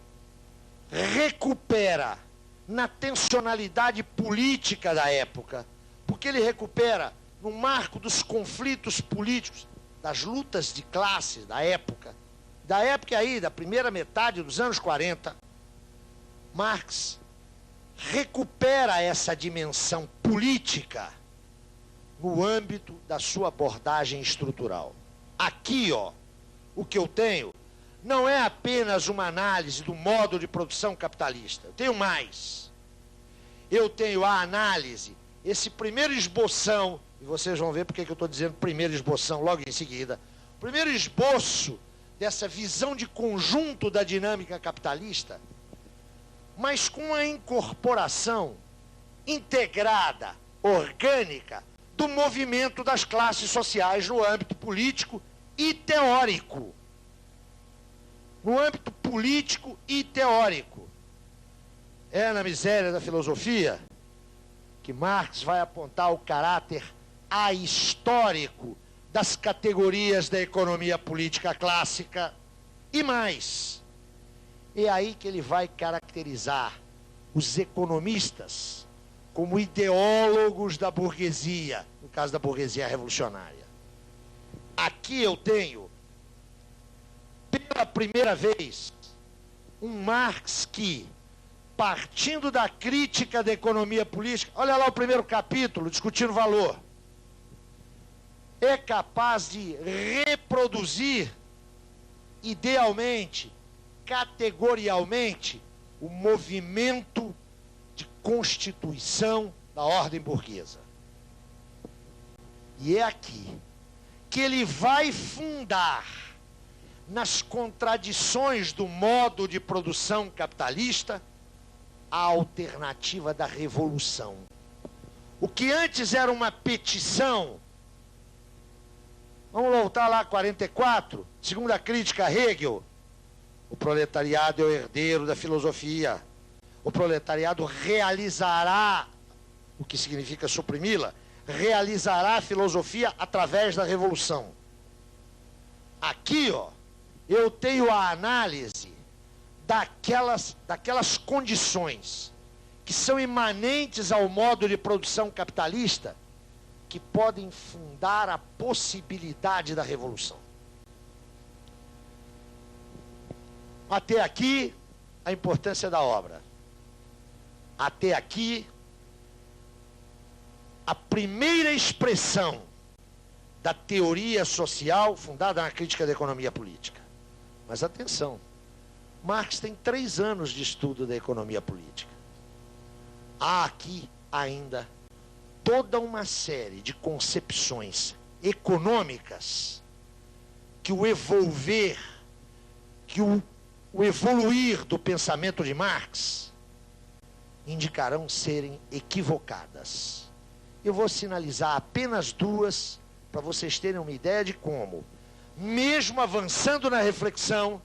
recupera na tensionalidade política da época, porque ele recupera no marco dos conflitos políticos, das lutas de classes da época aí, da primeira metade dos anos 40, Marx recupera essa dimensão política no âmbito da sua abordagem estrutural. Aqui, ó, o que eu tenho não é apenas uma análise do modo de produção capitalista. Eu tenho mais. Eu tenho a análise, esse primeiro esboção, e vocês vão ver porque que eu estou dizendo primeiro esboção logo em seguida. O primeiro esboço dessa visão de conjunto da dinâmica capitalista, mas com a incorporação integrada, orgânica, do movimento das classes sociais no âmbito político e teórico. No âmbito político e teórico. É na miséria da filosofia que Marx vai apontar o caráter ahistórico das categorias da economia política clássica e mais. É aí que ele vai caracterizar os economistas como ideólogos da burguesia, no caso da burguesia revolucionária. Aqui eu tenho, pela primeira vez, um Marx que, partindo da crítica da economia política, olha lá o primeiro capítulo, discutindo valor, é capaz de reproduzir idealmente, categorialmente, o movimento de constituição da ordem burguesa. E é aqui que ele vai fundar, nas contradições do modo de produção capitalista, a alternativa da revolução. O que antes era uma petição, vamos voltar lá a 44, segundo a crítica a Hegel, o proletariado é o herdeiro da filosofia. O proletariado realizará, o que significa suprimi-la, realizará a filosofia através da revolução. Aqui, ó, eu tenho a análise daquelas condições que são imanentes ao modo de produção capitalista, que podem fundar a possibilidade da revolução. Até aqui, a importância da obra. Até aqui, a primeira expressão da teoria social fundada na crítica da economia política. Mas atenção, Marx tem 3 anos de estudo da economia política. Há aqui ainda toda uma série de concepções econômicas que o evolver, que o evoluir do pensamento de Marx indicarão serem equivocadas. Eu vou sinalizar apenas 2 para vocês terem uma ideia de como, mesmo avançando na reflexão,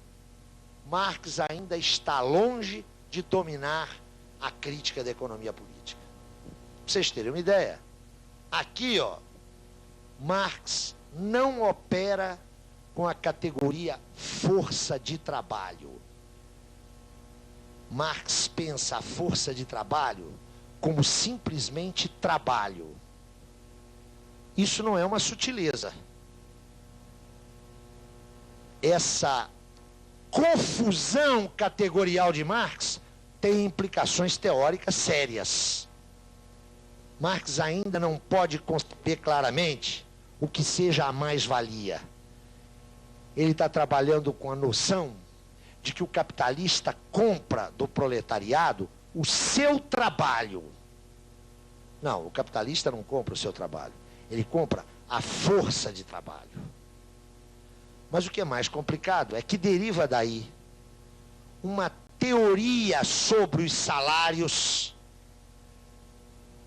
Marx ainda está longe de dominar a crítica da economia política. Para vocês terem uma ideia, aqui, ó, Marx não opera com a categoria força de trabalho. Marx pensa a força de trabalho como simplesmente trabalho. Isso não é uma sutileza. Essa confusão categorial de Marx tem implicações teóricas sérias. Marx ainda não pode conceber claramente o que seja a mais-valia. Ele está trabalhando com a noção de que o capitalista compra do proletariado o seu trabalho. Não, o capitalista não compra o seu trabalho. Ele compra a força de trabalho. Mas o que é mais complicado é que deriva daí uma teoria sobre os salários.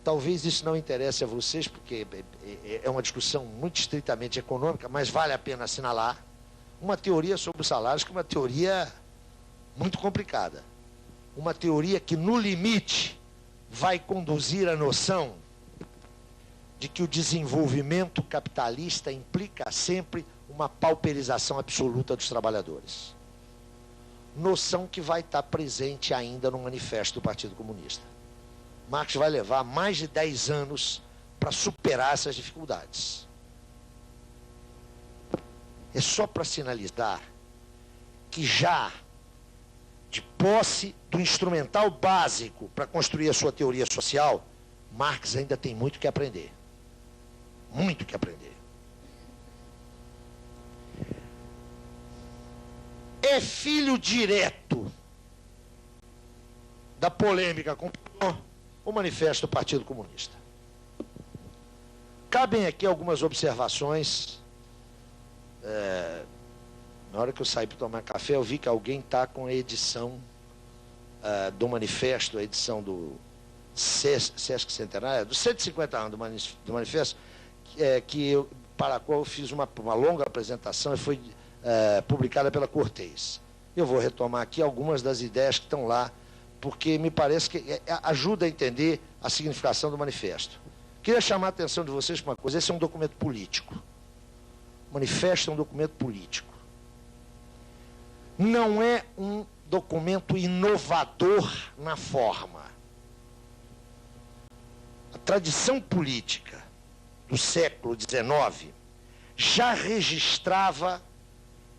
Talvez isso não interesse a vocês, porque é uma discussão muito estritamente econômica, mas vale a pena assinalar. Uma teoria sobre os salários, que é uma teoria muito complicada. Uma teoria que, no limite, vai conduzir à noção de que o desenvolvimento capitalista implica sempre uma pauperização absoluta dos trabalhadores. Noção que vai estar presente ainda no manifesto do Partido Comunista. Marx vai levar mais de 10 anos para superar essas dificuldades. É só para sinalizar que já de posse do instrumental básico para construir a sua teoria social, Marx ainda tem muito que aprender. Muito que aprender. É filho direto da polêmica com o manifesto do Partido Comunista. Cabem aqui algumas observações. Na hora que eu saí para tomar café, eu vi que alguém está com a edição do manifesto, a edição do Sesc Centenário, dos 150 anos do manifesto, para a qual eu fiz uma longa apresentação e foi publicada pela Cortez. Eu vou retomar aqui algumas das ideias que estão lá, porque me parece que ajuda a entender a significação do manifesto. Queria chamar a atenção de vocês para uma coisa: esse é um documento político. O manifesto é um documento político. Não é um documento inovador na forma. A tradição política do século XIX já registrava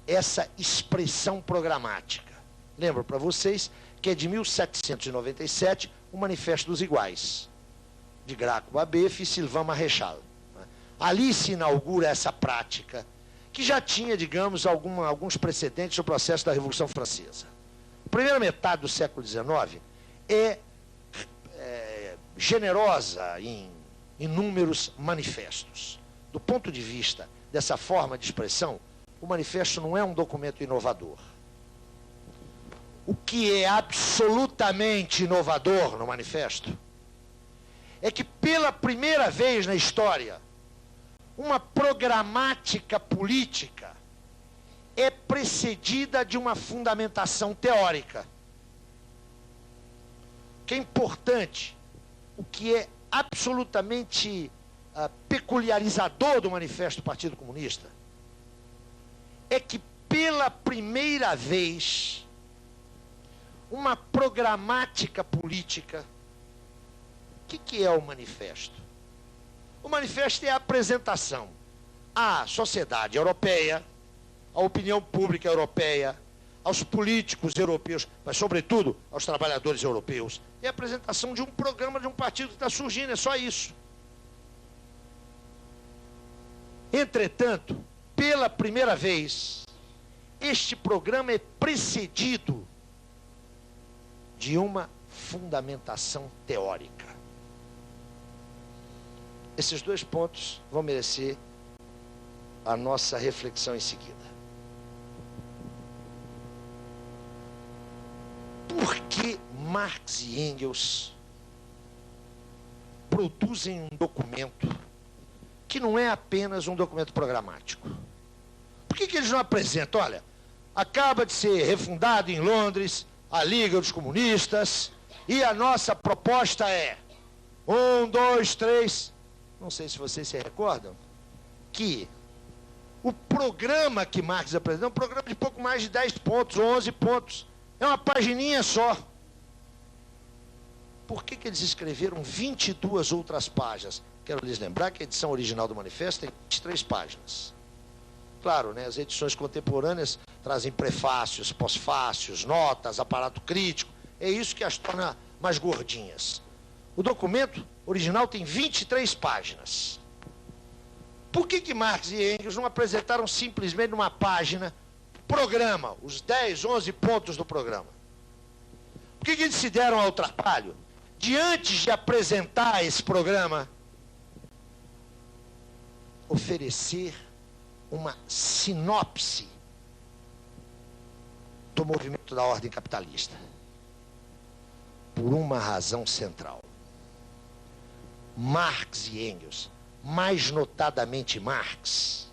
essa expressão programática. Lembro para vocês que é de 1797 o Manifesto dos Iguais, de Graco Babeuf e Sylvain Maréchal. Ali se inaugura essa prática que já tinha, digamos, alguns precedentes no processo da Revolução Francesa. A primeira metade do século XIX é generosa em inúmeros manifestos. Do ponto de vista dessa forma de expressão, o manifesto não é um documento inovador. O que é absolutamente inovador no manifesto é que, pela primeira vez na história, uma programática política é precedida de uma fundamentação teórica. O que é importante, o que é absolutamente peculiarizador do Manifesto do Partido Comunista, é que, pela primeira vez, uma programática política. O que é o manifesto? O manifesto é a apresentação à sociedade europeia, à opinião pública europeia, aos políticos europeus, mas, sobretudo, aos trabalhadores europeus. É a apresentação de um programa de um partido que está surgindo, é só isso. Entretanto, pela primeira vez, este programa é precedido de uma fundamentação teórica. Esses dois pontos vão merecer a nossa reflexão em seguida. Por que Marx e Engels produzem um documento que não é apenas um documento programático? Por que eles não apresentam? Olha, acaba de ser refundado em Londres a Liga dos Comunistas e a nossa proposta é 1, 2, 3... Não sei se vocês se recordam que o programa que Marx apresentou é um programa de pouco mais de 10 pontos, 11 pontos. É uma pagininha só. Por que eles escreveram 22 outras páginas? Quero lhes lembrar que a edição original do manifesto tem 23 páginas. Claro, né, as edições contemporâneas trazem prefácios, pós-fácios, notas, aparato crítico. É isso que as torna mais gordinhas. O documento original tem 23 páginas. Por que Marx e Engels não apresentaram simplesmente numa página o programa, os 10, 11 pontos do programa? Por que eles se deram ao trabalho de, antes de apresentar esse programa, oferecer uma sinopse do movimento da ordem capitalista? Por uma razão central. Marx e Engels, mais notadamente Marx,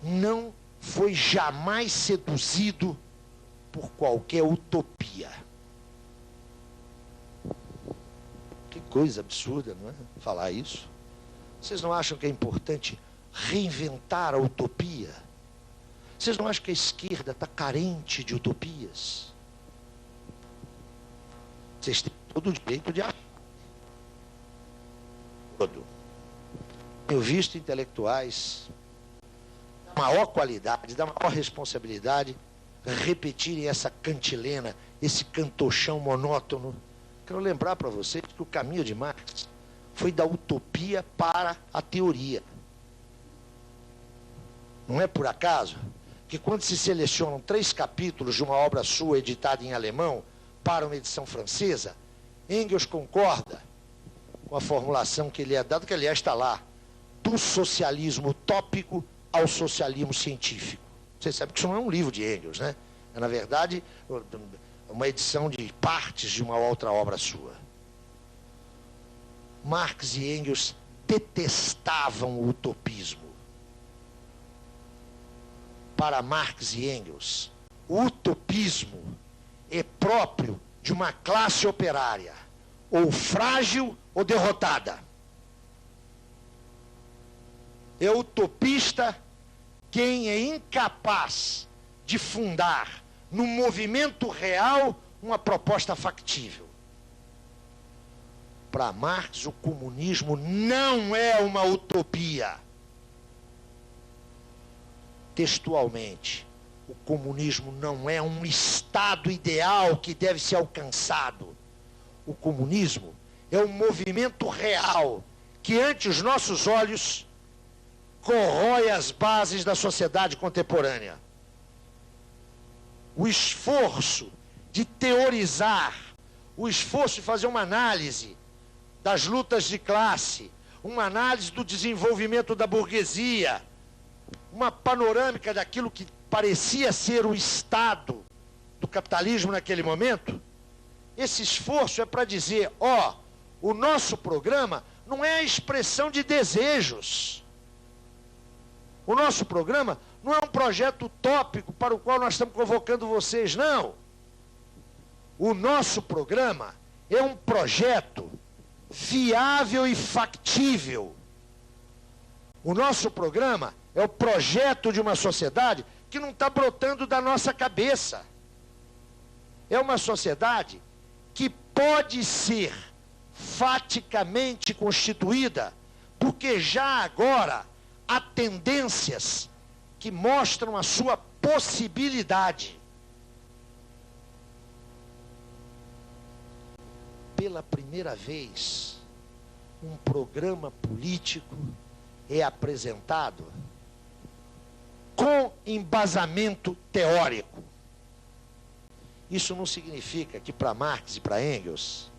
não foi jamais seduzido por qualquer utopia. Que coisa absurda, não é? Falar isso. Vocês não acham que é importante reinventar a utopia? Vocês não acham que a esquerda está carente de utopias? Vocês têm todo o direito de achar. Tenho visto intelectuais da maior qualidade, da maior responsabilidade, repetirem essa cantilena, esse cantochão monótono. Quero lembrar para vocês que o caminho de Marx foi da utopia para a teoria. Não é por acaso que, quando se selecionam 3 capítulos de uma obra sua editada em alemão para uma edição francesa, Engels concorda com a formulação que ele é dado, que aliás está lá, do socialismo utópico ao socialismo científico. Vocês sabem que isso não é um livro de Engels, né? É, na verdade, uma edição de partes de uma outra obra sua. Marx e Engels detestavam o utopismo. Para Marx e Engels, o utopismo é próprio de uma classe operária, ou frágil ou derrotada. É utopista quem é incapaz de fundar no movimento real uma proposta factível. Para Marx, o comunismo não é uma utopia. Textualmente, o comunismo não é um estado ideal que deve ser alcançado. O comunismo é um movimento real que, ante os nossos olhos, corrói as bases da sociedade contemporânea. O esforço de teorizar, o esforço de fazer uma análise das lutas de classe, uma análise do desenvolvimento da burguesia, uma panorâmica daquilo que parecia ser o estado do capitalismo naquele momento, esse esforço é para dizer, ó, o nosso programa não é a expressão de desejos. O nosso programa não é um projeto utópico para o qual nós estamos convocando vocês, não. O nosso programa é um projeto viável e factível. O nosso programa é o projeto de uma sociedade que não está brotando da nossa cabeça. É uma sociedade que pode ser faticamente constituída, porque já agora há tendências que mostram a sua possibilidade. Pela primeira vez, um programa político é apresentado com embasamento teórico. Isso não significa que para Marx e para Engels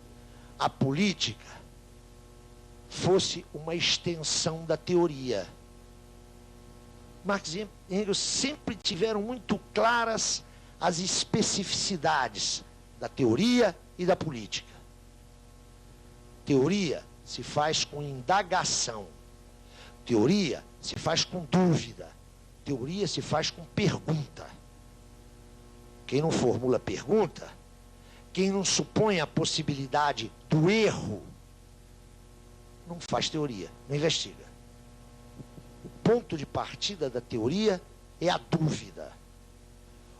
a política fosse uma extensão da teoria. Marx e Engels sempre tiveram muito claras as especificidades da teoria e da política. Teoria se faz com indagação. Teoria se faz com dúvida. Teoria se faz com pergunta. Quem não formula pergunta, quem não supõe a possibilidade do erro, não faz teoria, não investiga. O ponto de partida da teoria é a dúvida.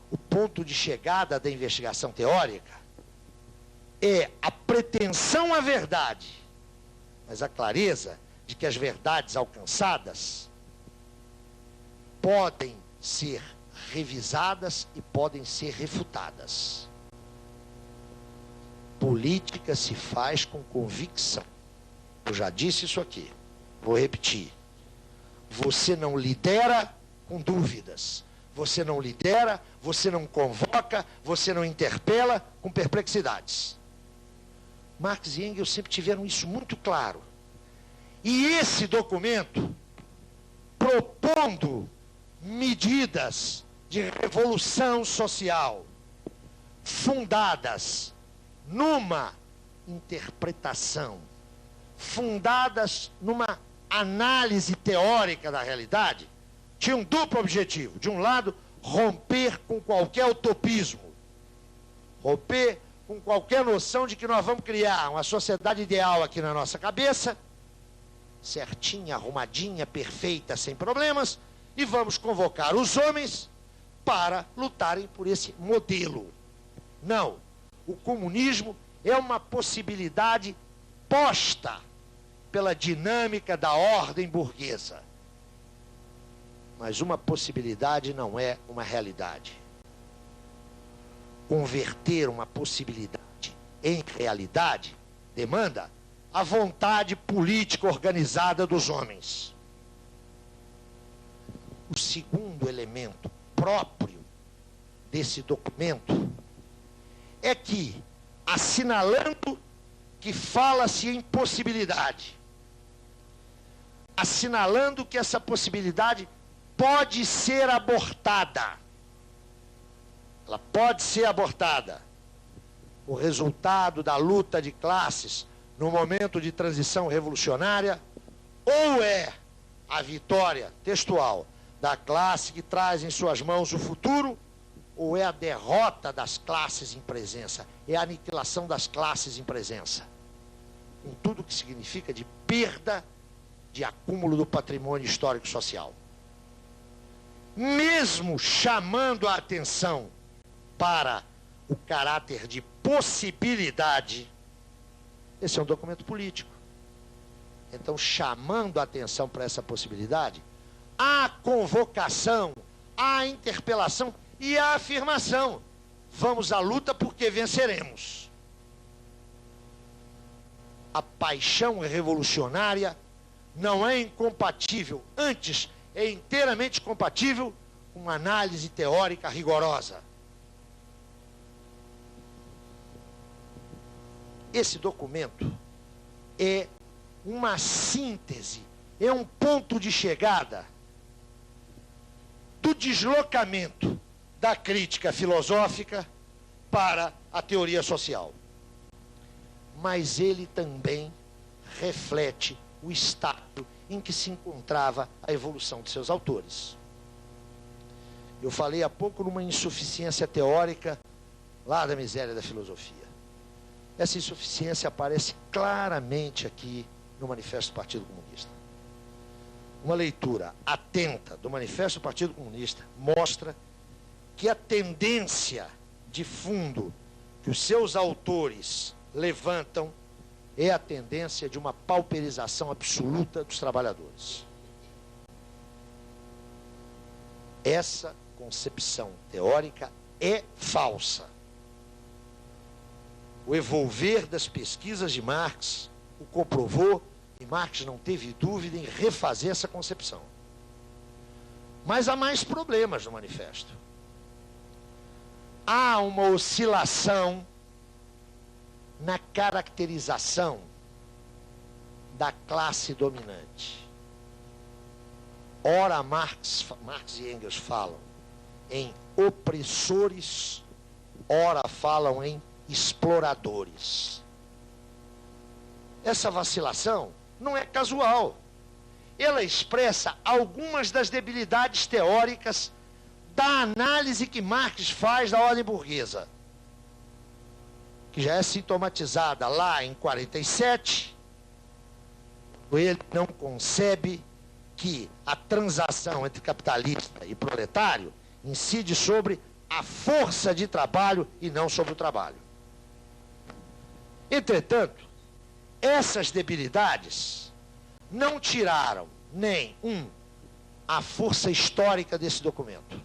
O ponto de chegada da investigação teórica é a pretensão à verdade, mas a clareza de que as verdades alcançadas podem ser revisadas e podem ser refutadas. Política se faz com convicção. Eu já disse isso aqui, vou repetir. Você não lidera com dúvidas. Você não lidera, você não convoca, você não interpela com perplexidades. Marx e Engels sempre tiveram isso muito claro. E esse documento, propondo medidas de revolução social fundadas numa interpretação, fundadas numa análise teórica da realidade, tinha um duplo objetivo. De um lado, romper com qualquer utopismo, romper com qualquer noção de que nós vamos criar uma sociedade ideal aqui na nossa cabeça, certinha, arrumadinha, perfeita, sem problemas, e vamos convocar os homens para lutarem por esse modelo. Não, o comunismo é uma possibilidade posta pela dinâmica da ordem burguesa. Mas uma possibilidade não é uma realidade. Converter uma possibilidade em realidade demanda a vontade política organizada dos homens. O segundo elemento próprio desse documento é que, assinalando que fala-se em possibilidade, assinalando que essa possibilidade pode ser abortada, ela pode ser abortada. O resultado da luta de classes no momento de transição revolucionária ou é a vitória textual da classe que traz em suas mãos o futuro, ou é a derrota das classes em presença, é a aniquilação das classes em presença, com tudo o que significa de perda de acúmulo do patrimônio histórico social. Mesmo chamando a atenção para o caráter de possibilidade, esse é um documento político. Então, chamando a atenção para essa possibilidade, há convocação, há interpelação e há afirmação. Vamos à luta porque venceremos. A paixão revolucionária não é incompatível, antes é inteiramente compatível com uma análise teórica rigorosa. Esse documento é uma síntese, é um ponto de chegada do deslocamento da crítica filosófica para a teoria social. Mas ele também reflete o estado em que se encontrava a evolução de seus autores. Eu falei há pouco numa insuficiência teórica lá da miséria da filosofia. Essa insuficiência aparece claramente aqui no Manifesto do Partido Comunista. Uma leitura atenta do Manifesto do Partido Comunista mostra que a tendência de fundo que os seus autores levantam é a tendência de uma pauperização absoluta dos trabalhadores. Essa concepção teórica é falsa. O evolver das pesquisas de Marx o comprovou e Marx não teve dúvida em refazer essa concepção. Mas há mais problemas no manifesto. Há uma oscilação na caracterização da classe dominante. Ora, Marx e Engels falam em opressores, ora falam em exploradores. Essa vacilação não é casual. Ela expressa algumas das debilidades teóricas da análise que Marx faz da ordem burguesa, que já é sintomatizada lá em 47, ele não concebe que a transação entre capitalista e proletário incide sobre a força de trabalho e não sobre o trabalho. Entretanto, essas debilidades não tiraram nem a força histórica desse documento.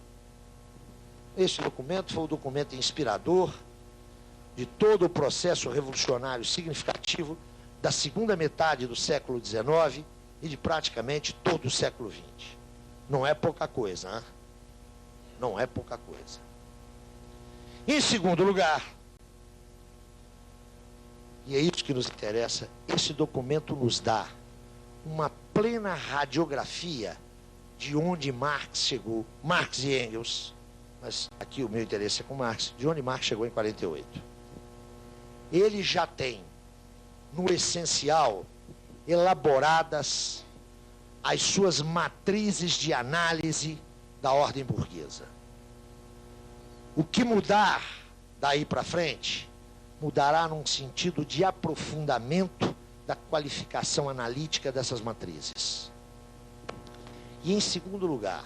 Esse documento foi o documento inspirador de todo o processo revolucionário significativo da segunda metade do século XIX e de praticamente todo o século XX. Não é pouca coisa, hein? Não é pouca coisa. Em segundo lugar, e é isso que nos interessa, esse documento nos dá uma plena radiografia de onde Marx chegou, Marx e Engels, mas aqui o meu interesse é com Marx, de onde Marx chegou em 48. Ele já tem, no essencial, elaboradas as suas matrizes de análise da ordem burguesa. O que mudar daí para frente, mudará num sentido de aprofundamento da qualificação analítica dessas matrizes. E em segundo lugar,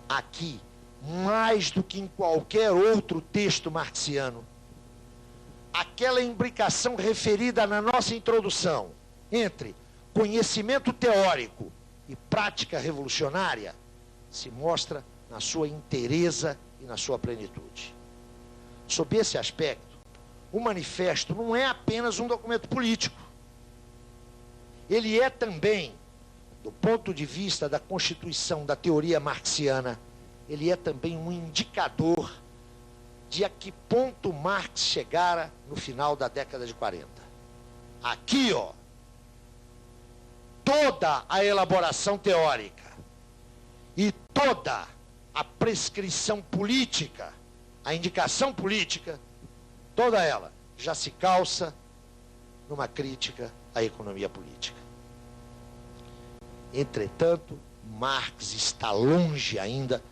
aqui, mais do que em qualquer outro texto marxiano, aquela imbricação referida na nossa introdução entre conhecimento teórico e prática revolucionária se mostra na sua inteireza e na sua plenitude. Sob esse aspecto, o manifesto não é apenas um documento político. Ele é também, do ponto de vista da constituição da teoria marxiana, ele é também um indicador de a que ponto Marx chegara no final da década de 40. Aqui, ó, toda a elaboração teórica e toda a prescrição política, a indicação política, toda ela já se calça numa crítica à economia política. Entretanto, Marx está longe ainda,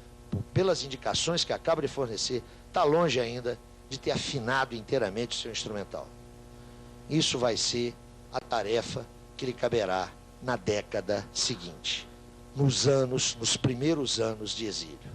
pelas indicações que acaba de fornecer, está longe ainda de ter afinado inteiramente o seu instrumental. Isso vai ser a tarefa que lhe caberá na década seguinte, nos primeiros anos de exílio.